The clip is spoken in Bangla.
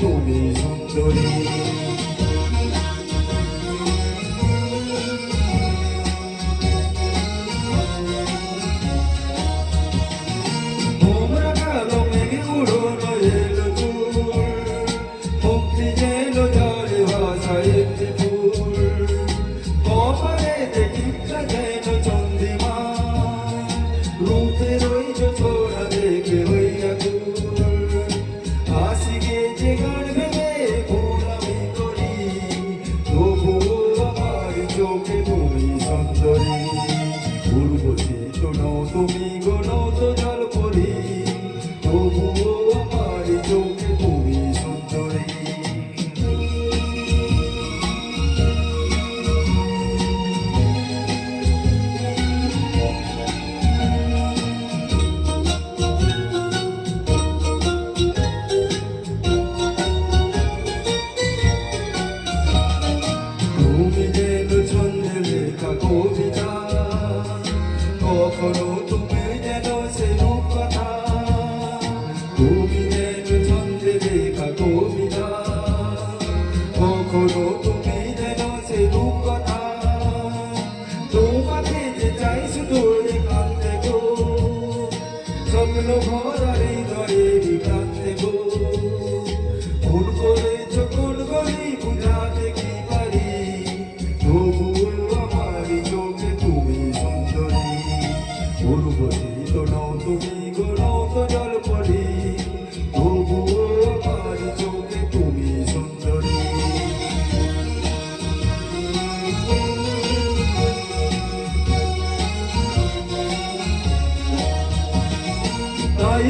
তুমি সুন্দরী। উর্বশী তো নও তুমি গো নও তো জলপরি, তবুও আমার চোখে তুমি সুন্দরী। তুমি যেন ছন্দে লেখা কবিতা, কখনো তুমি যেন সে রূপকথা। তুমি যেন ছন্দে লেখা কবিতা, কখনো তুমি যেন সে রূপকথা। তোমাকে যে চাই শুধু একান্তে গো, স্বপ্ন ভরা হৃদয়ে বিভ্রান্তে গো। ভুল করেছ কোন গলি বুঝাতে কি পারি, তবুও আমার চোখে তুমি সুন্দরী। উর্বশী তো নও তুমি গো নও তো জলপরি, তবুও আমার চোখে তুমি সুন্দরী। তাই